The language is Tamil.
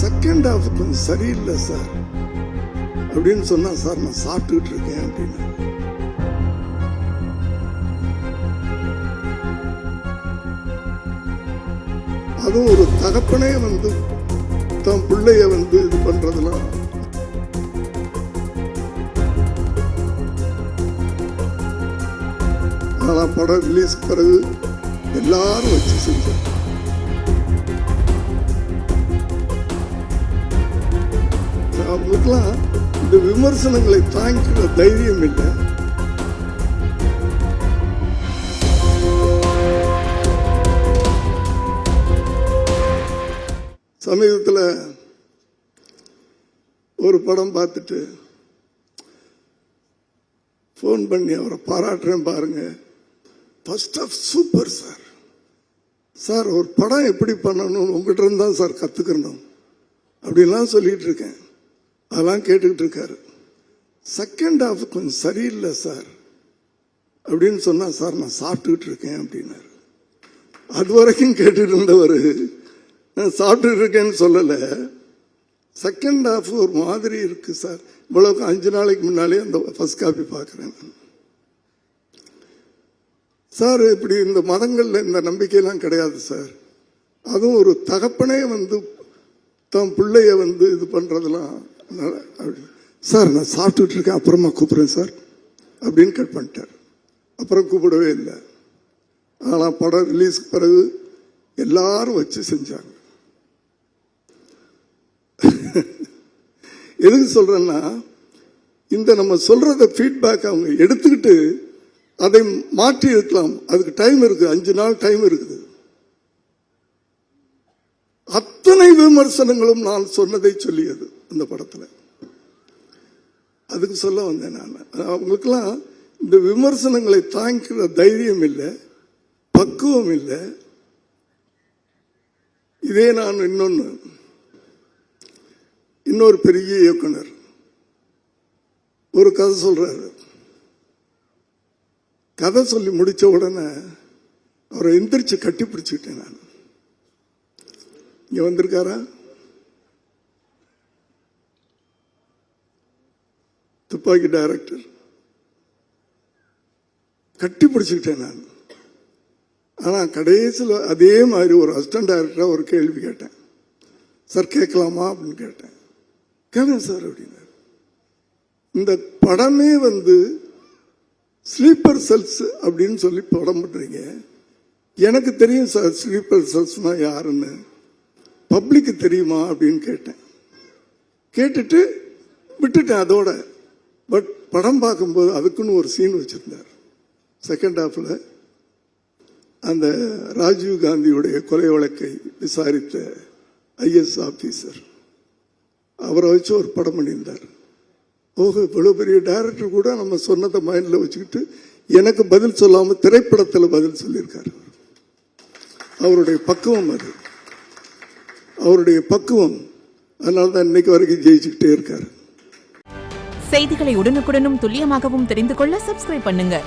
செகண்ட் ஹாஃப் கொஞ்சம் சரியில்லை சார் அப்படின்னு சொன்னா, சார் நான் சாப்பிட்டுக்கிட்டு இருக்கேன் அப்படின்னு. அதுவும் ஒரு தகப்பனே தன் பிள்ளைய இது பண்றதுலாம் ஆனா படம் ரிலீஸ் பிறகு எல்லாரும் வச்சு செஞ்சாங்க. அவங்களுக்குலாம் இந்த விமர்சனங்களை தாங்கிக்கிற தைரியம் இல்லை. சமீபத்தில் ஒரு படம் பார்த்துட்டு ஃபோன் பண்ணி அவரை பாராட்டுறேன் பாருங்க, first of super sir. Sir ஒரு படம் எப்படி பண்ணணும் உங்ககிட்ட இருந்து தான் சார் கற்றுக்கணும் அப்படின்லாம் சொல்லிட்டு இருக்கேன். அதெல்லாம் கேட்டுக்கிட்டு இருக்காரு. செகண்ட் ஹாஃப் கொஞ்சம் சரியில்லை சார் அப்படின்னு சொன்னா, சார் நான் சாப்பிட்டுக்கிட்டு இருக்கேன் அப்படின்னாரு. அது வரைக்கும் கேட்டுட்டு இருந்தவர் சாப்பிட்டு இருக்கேன்னு சொல்லலை, செகண்ட் ஹாஃப் ஒரு மாதிரி இருக்கு சார். இவ்வளவுக்கு 5 நாளைக்கு முன்னாலே அந்த ஃபர்ஸ்ட் காப்பி பார்க்குறேன் சார். இப்படி இந்த மதங்களில் இந்த நம்பிக்கையெல்லாம் கிடையாது சார். அதுவும் ஒரு தகப்பனே தன் பிள்ளைய இது பண்ணுறதெல்லாம் சார் நான் சாப்பிட்டுட்டு இருக்கேன் அப்புறமா கூப்பிடுறேன் சார் அப்படின்னு கட் பண்ணிட்டார். அப்புறம் கூப்பிடவே இல்லை. ஆனால் படம் ரிலீஸ்க்கு பிறகு எல்லாரும் வச்சு செஞ்சாங்க. எதுக்கு சொல்றேன்னா, இந்த நம்ம சொல்றத ஃபீட்பேக் அவங்க எடுத்துக்கிட்டு அதை மாற்றி இருக்கலாம். அதுக்கு டைம் இருக்கு, 5 நாள் டைம் இருக்குது. அத்தனை விமர்சனங்களும் நான் சொன்னதை சொல்லியது அந்த படத்துல. அதுக்கு சொல்ல வந்தேன் நான். அவங்களுக்கெல்லாம் இந்த விமர்சனங்களை தாங்கிக்கிற தைரியம் இல்லை, பக்குவம் இல்லை. இதே நான் இன்னொரு பெரிய இயக்குனர் ஒரு கதை சொல்றாரு. கதை சொல்லி முடிச்ச உடனே அவரை எந்திரிச்சு கட்டி பிடிச்சுக்கிட்டேன் நான். இங்க வந்திருக்காரா? துப்பாக்கி டைரக்டர். கட்டி பிடிச்சுக்கிட்டேன் நான். ஆனா கடைசியில் அதே மாதிரி ஒரு அசிஸ்டன்ட் டைரக்டரா ஒரு கேள்வி கேட்டேன். சார் கேட்கலாமா அப்படின்னு கேட்டேன். கேட்க சார் அப்படின்னாரு. இந்த படமே ஸ்லீப்பர் செல்ஸ் அப்படின்னு சொல்லி படம் பண்றீங்க. எனக்கு தெரியும் சார் ஸ்லீப்பர் செல்ஸ்னா யாருன்னு, பப்ளிக்கு தெரியுமா அப்படின்னு கேட்டேன். கேட்டுட்டு விட்டுட்டேன் அதோட. பட் படம் பார்க்கும்போது அதுக்குன்னு ஒரு சீன் வச்சிருந்தார். செகண்ட் ஹாஃப்ல அந்த ராஜீவ் காந்தியுடைய கொலை வழக்கை விசாரித்த ஐஎஸ் ஆபீசர், அவரை வச்சு ஒரு படம் பண்ணியிருந்தார். ஓஹோ, இவ்வளவு பெரிய டைரக்டர் கூட நம்ம சொன்னதை மைண்ட்ல வச்சுக்கிட்டு எனக்கு பதில் சொல்லாம திரைப்படத்தில் பதில் சொல்லியிருக்காரு. அவருடைய பக்குவம் அது, அவருடைய பக்குவம். அதனால்தான் இன்னைக்கு வரைக்கும் ஜெயிச்சுக்கிட்டே இருக்காரு. செய்திகளை உடனுக்குடனும் துல்லியமாகவும் தெரிந்து கொள்ள சப்ஸ்கிரைப் பண்ணுங்க.